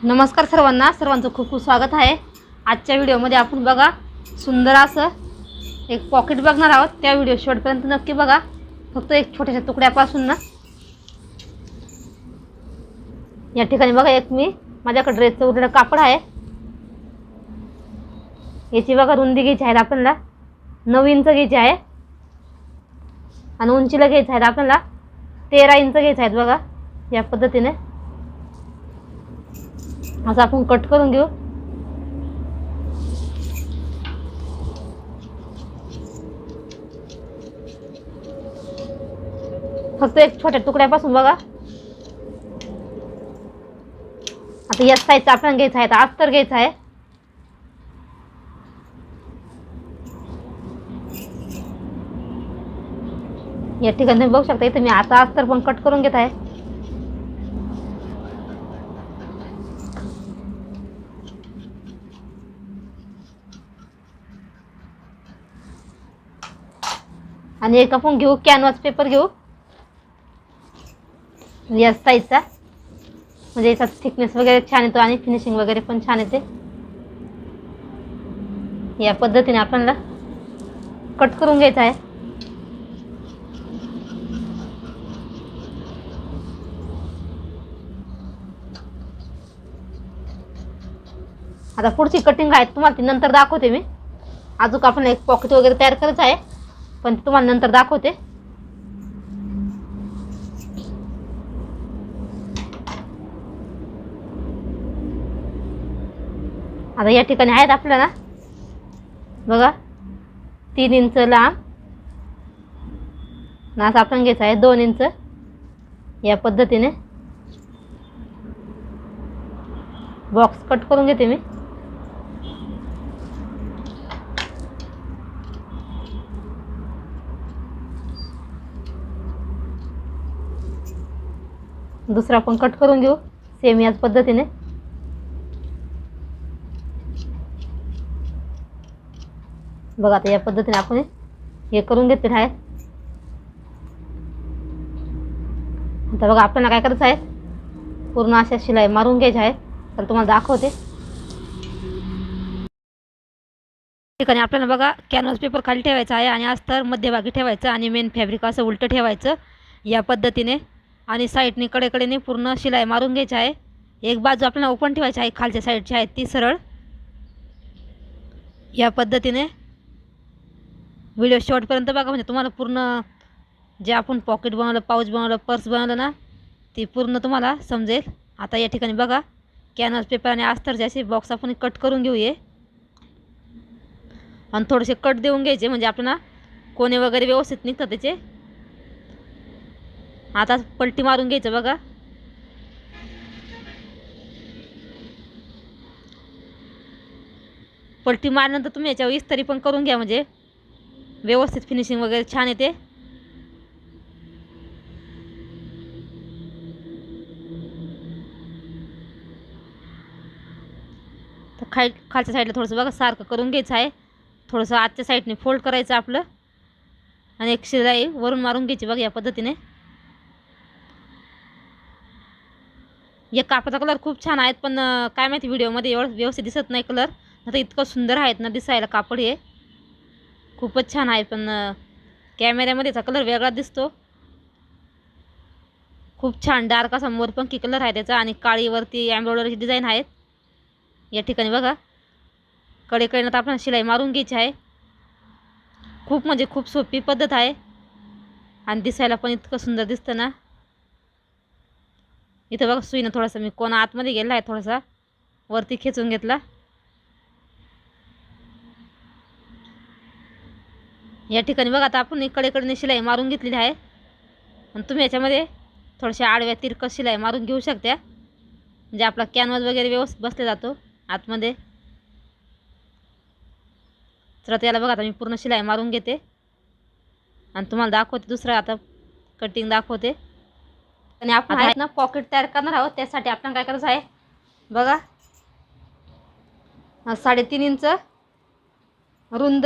नमस्कार सर्वांचं खूप खूप स्वागत आहे। आजच्या व्हिडिओमध्ये आपण बघा सुंदर असं एक पॉकेट बघणार आहोत। त्या व्हिडिओ शेवटपर्यंत नक्की बघा। फक्त एक छोट्याशा तुकड्यापासून ना या ठिकाणी बघा एक मी माझ्याकडे ड्रेसचं उरलेलं कापड आहे। याची बघा रुंदी घ्यायची आहे आपल्याला 9 इंच घ्यायची आहे आणि उंचीला घ्यायची आहे आपल्याला 13 इंच घ्यायची आहे। बघा या पद्धतीने असं आपण कट करून घेऊ। फक्त एक छोट्या तुकड्यापासून बघा। आता या साईजचा आपल्याला घ्यायचा आहे, अस्तर घ्यायचा आहे। या ठिकाणी तुम्ही बघू शकता, इथे मी आता अस्तर पण कट करून घेत आहे। आणि एक आपण घेऊ कॅनव्हास पेपर घेऊ या साईजचा, म्हणजे याचा थिकनेस वगैरे छान येतो आणि फिनिशिंग वगैरे पण छान येते। या पद्धतीने आपल्याला कट करून घ्यायचा आहे। आता पुढची कटिंग आहे तुम्हाला ती नंतर दाखवते मी। अजून आपण एक पॉकेट वगैरे तयार करायचं आहे, पण तुम्हाला नंतर दाखवते। आता या ठिकाणी आहेत आपल्याला बघा 3 इंच लांब नास आपण घ्यायचा आहे 2 इंच। या पद्धतीने बॉक्स कट करून घेते मी। दुसरा पण कट करून घेऊ सेम याच पद्धतीने। बघा आता या पद्धतीने आपण हे करून घेतले आहे। आता बघा आपल्याला काय करायचं आहे, पूर्ण अशा शिलाई मारून घ्यायची आहे। तर तुम्हाला दाखवते। ठिकाणी आपल्याला बघा कॅनव्हास पेपर खाली ठेवायचा आहे आणि अस्तर मध्यभागी ठेवायचं आणि मेन फॅब्रिक असं उलटं ठेवायचं या पद्धतीने। आणि साईडने कडेकडेने पूर्ण शिलाई मारून घ्यायची आहे। एक बाजू आपल्याला ओपन ठेवायची आहे, खालच्या साईडची आहे ती सरळ। या पद्धतीने व्हिडिओ शेवटपर्यंत बघा, म्हणजे तुम्हाला पूर्ण जे आपण पॉकेट बनवलं, पाऊच बनवलं, पर्स बनवलं ना, ती पूर्ण तुम्हाला समजेल। आता या ठिकाणी बघा कॅनव्हास पेपर आणि अस्तरचे असे बॉक्स आपण कट करून घेऊया आणि थोडेसे कट देऊन घ्यायचे, म्हणजे आपल्याला कोणे वगैरे व्यवस्थित निघतात त्याचे। आता पलटी मारून घ्यायचं बघा। पलटी मारल्यानंतर तुम्ही याच्यावर इस्त्री पण करून घ्या, म्हणजे व्यवस्थित फिनिशिंग वगैरे छान येते। तर खालच्या साईडला थोडंसं बघा सारखं करून घ्यायचं आहे। थोडंसं आजच्या साईडने फोल्ड करायचं आपलं आणि एक शिलाई वरून मारून घ्यायची बघा या पद्धतीने। या कापडाचा कलर खूप छान आहेत, पण काय माहिती व्हिडिओमध्ये एवढं व्यवस्थित दिसत नाही कलर। आता इतकं सुंदर आहेत ना दिसायला कापड, हे खूपच छान आहे, पण कॅमेऱ्यामध्ये त्याचा कलर वेगळा दिसतो। खूप छान डार्क असा मोरपंखी कलर आहे त्याचा आणि काळीवरती एम्ब्रॉयडरीची डिझाईन आहेत। या ठिकाणी बघा कडेकडे तर आपण शिलाई मारून घ्यायची आहे। खूप म्हणजे खूप सोपी पद्धत आहे आणि दिसायला पण इतकं सुंदर दिसतं ना। इथं बघा सुईनं थोडासा मी कोणा आतमध्ये गेला आहे, थोडासा वरती खेचून घेतला। या ठिकाणी बघा आता आपण कडेकडे शिलाई मारून घेतलेली आहे आणि तुम्ही याच्यामध्ये थोड्याशा आडव्या तिरकट शिलाई मारून घेऊ शकता, म्हणजे आपला कॅनव्हास वगैरे व्यवस्थित बसला जातो आतमध्ये। तर त्याला बघा आता मी पूर्ण शिलाई मारून घेते आणि तुम्हाला दाखवते दुसरं आता कटिंग दाखवते। आणि आपण आहेत ना पॉकेट तयार करणार आहोत, त्यासाठी आपल्याला काय करायचं आहे बघा 3.5 इंच रुंद,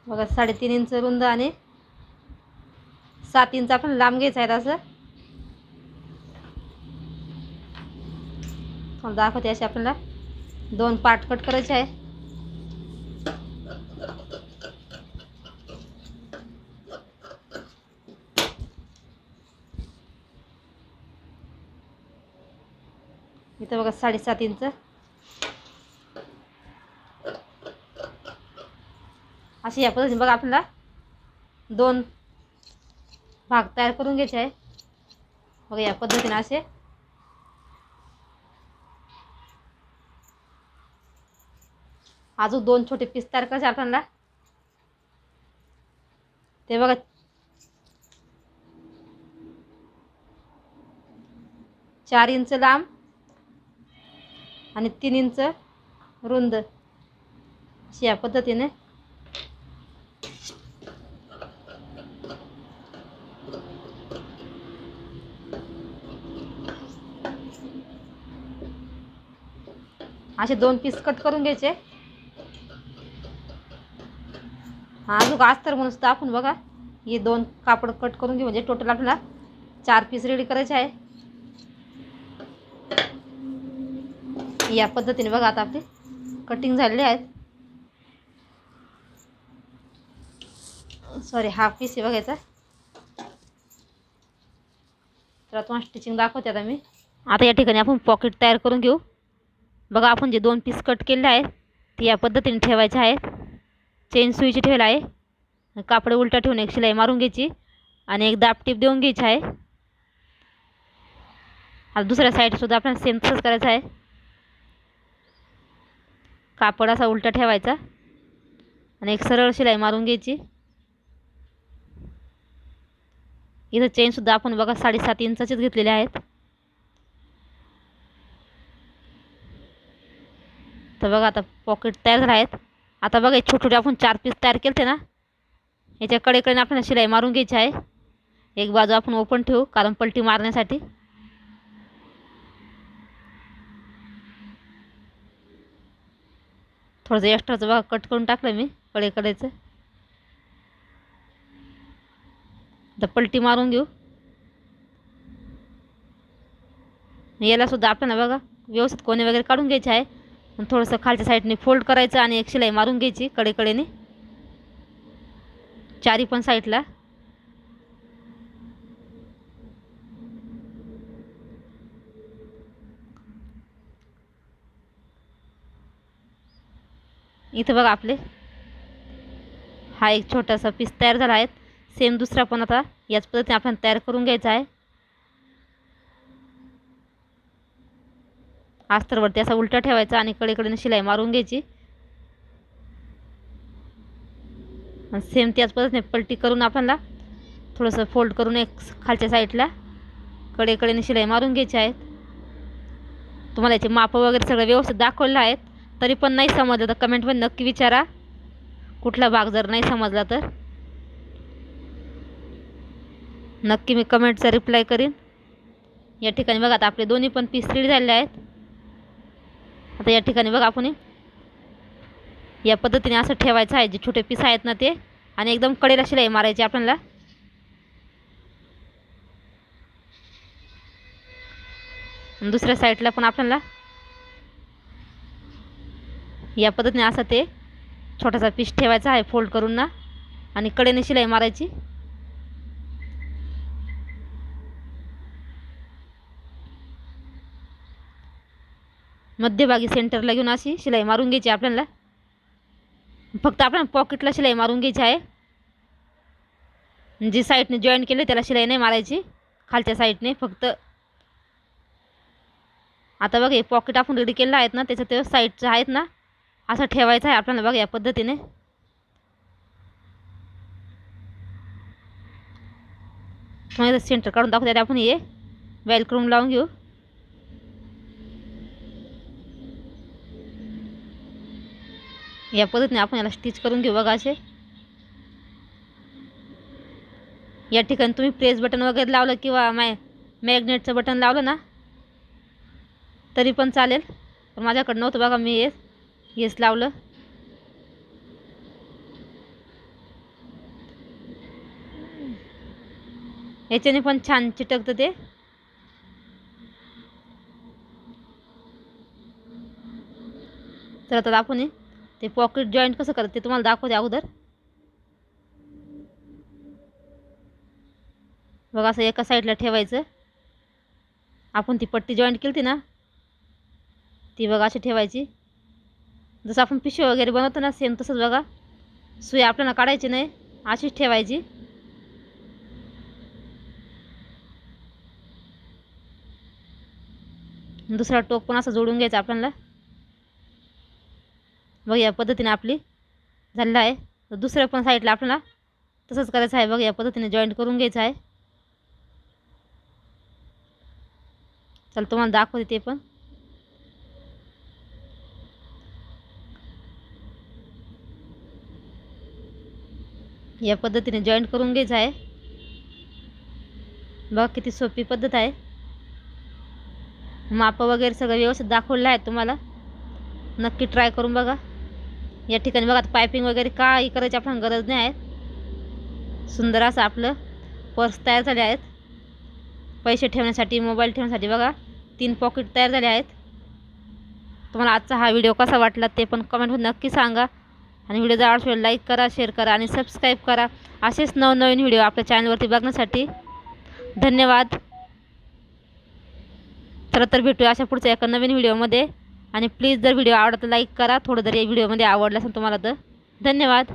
बघा 3.5 इंच रुंद आणि 7 इंच आपण लांब घ्यायचं आहे। असं मला दाखवते असे आपल्याला 2 पार्ट कट करायचे आहे. इथं बघा 7.5 इंच अशी या पद्धतीने बघा आपल्याला 2 भाग तयार करून घ्यायचे आहे. बघा या पद्धतीने असे अजून 2 छोटे पीस तयार करायचे आपल्याला. ते बघा 4 इंच लांब आणि 3 इंच रुंद अशी या पद्धतीने असे 2 पीस कट करून घ्यायचे. अजून अस्तर म्हणून सुद्धा आपण बघा हे 2 कापड कट करून घेऊ. म्हणजे टोटल आपल्याला 4 पीस रेडी करायचे आहे. या पद्धतीने बघा आता आपली कटिंग झालेली आहेत. सॉरी हाफ पीस आहे बघायचा. तर तुम्हाला स्टिचिंग दाखवते आता मी. आता या ठिकाणी आपण पॉकेट तयार करून घेऊ. बघा आपण जे 2 पीस कट केले आहेत ते या पद्धतीने ठेवायचे आहेत. चेन सुईची ठेवला आहे. कापड उलटा ठेवून एक शिलाई मारून घ्यायची आणि एक दाब टीप देऊन घ्यायची आहे. आता दुसऱ्या साईडसुद्धा आपल्याला सेम तसंच करायचं आहे. कापड असा उलटा ठेवायचा आणि एक सरळ शिलाई मारून घ्यायची. इथं चेनसुद्धा आपण बघा 7.5 इंचाचीच घेतलेले आहेत. तर बघा आता पॉकेट तयार झाले आहेत. आता बघा छोटे छोटे आपण 4 पीस तयार केले ना, याच्या कडेकडे आपल्याला शिलाई मारून घ्यायची आहे. एक बाजू आपण ओपन ठेवू कारण पलटी मारण्यासाठी. थोडंसं एक्स्ट्राचं बघा कट करून टाकलं मी कडेचं. आता पलटी मारून घेऊ. याला सुद्धा आपल्याला बघा व्यवस्थित कोणे वगैरे काढून घ्यायचे आहे. थोडंसं खालच्या साईडने फोल्ड करायचं आणि एक शिलाई मारून घ्यायची कडेने चारी पण साईडला. इथं बघा आपले हा एक छोटासा पीस तयार झाला आहे. सेम दुसरा पण आता याच पद्धतीने आपण तयार करून घ्यायचा आहे. अस्तरवरती असा उलटा ठेवायचा आणि कडेने शिलाई मारून घ्यायची. सेम त्याच पद्धतीने पलटी करून आपल्याला थोडंसं फोल्ड करून एक खालच्या साईडला कडेने शिलाई मारून घ्यायची आहे. तुम्हाला याचे माप वगैरे सगळं व्यवस्थित दाखवलेलं आहेत. तरी पण नाही समजलं तर कमेंटमध्ये नक्की विचारा. कुठला भाग जर नाही समजला तर नक्की मी कमेंटचा रिप्लाय करीन. या ठिकाणी बघा आता आपले दोन्ही पण पीस रेडी झालेले आहेत. आता या ठिकाणी बघा आपण या पद्धतीने असं ठेवायचं आहे. जे छोटे पीस आहेत ना ते आणि एकदम कडेला शिलाई मारायची आपल्याला. दुसऱ्या साईडला पण आपल्याला या पद्धतीने असं ते छोटासा पीस ठेवायचा आहे फोल्ड करून ना आणि कडेने शिलाई मारायची. मध्यभागी सेंटरला घेऊन अशी शिलाई मारून घ्यायची आपल्याला. फक्त आपण पॉकेटला शिलाई मारून घ्यायची आहे. जी साईडने जॉईन केले त्याला शिलाई नाही मारायची, खालच्या साईडने फक्त. आता बघा हे पॉकेट आपण रेडी केलेलं आहेत ना, त्याचं ते साईडचं आहेत ना असं ठेवायचं आहे आपल्याला. बघा या पद्धतीने तुम्हाला सेंटर काढून दाखवते. आपण हे वेलक्रोम लावून घेऊ. या पद्धतीने आपण याला स्टिच करून घेऊ. बघा असे या ठिकाणी तुम्ही प्रेस बटन वगैरे लावलं किंवा मॅग्नेटचं बटन लावलं ना तरी पण चालेल. पण माझ्याकडं नव्हतं बघा, मी हेच लावलं. याच्याने पण छान चिटकतं ते. तर आता आपण ते पॉकेट जॉईंट कसं करत ते तुम्हाला दाखवते अगोदर. बघा असं एका साईडला ठेवायचं. आपण ती पट्टी जॉईंट केली ना ती बघा अशी ठेवायची. जसं आपण पिशवी वगैरे बनवतो ना सेम तसंच बघा. सुई आपल्याला काढायची नाही, अशीच ठेवायची. दुसरा टोक पण असं जोडून घ्यायचं आपल्याला. बघ या पद्धतीने आपली झालेलं आहे. तर दुसऱ्या पण साईडला आपल्याला तसंच करायचं आहे. बघ या पद्धतीने जॉईंट करून घ्यायचं आहे. चल तुम्हाला दाखवते ते पण. या पद्धतीने जॉईंट करून घ्यायचं आहे. बघा किती सोपी पद्धत आहे. माप वगैरे सगळं व्यवस्थित दाखवलेलं आहे तुम्हाला. नक्की ट्राय करून बघा. या ठिकाणी बघा पायपिंग वगैरे काही करायची आपल्याला गरज नाही आहे. सुंदर असं आपलं पर्स तयार झाले आहेत. पैसे ठेवण्यासाठी, मोबाईल ठेवण्यासाठी बघा 3 पॉकेट तयार झाले आहेत. तुम्हाला आजचा हा व्हिडिओ कसा वाटला ते पण कमेंटमध्ये नक्की सांगा. आणि व्हिडिओ जर आवडला लाईक करा, शेअर करा आणि सबस्क्राईब करा. असेच नवनवीन व्हिडिओ आपल्या चॅनलवरती बघण्यासाठी. धन्यवाद. चला तर भेटूया अशा पुढच्या एका नवीन व्हिडिओमध्ये. आणि प्लीज जर व्हिडिओ आवडला तर लाईक करा. थोडं जर या व्हिडिओमध्ये आवडलं असेल तुम्हाला तर. धन्यवाद.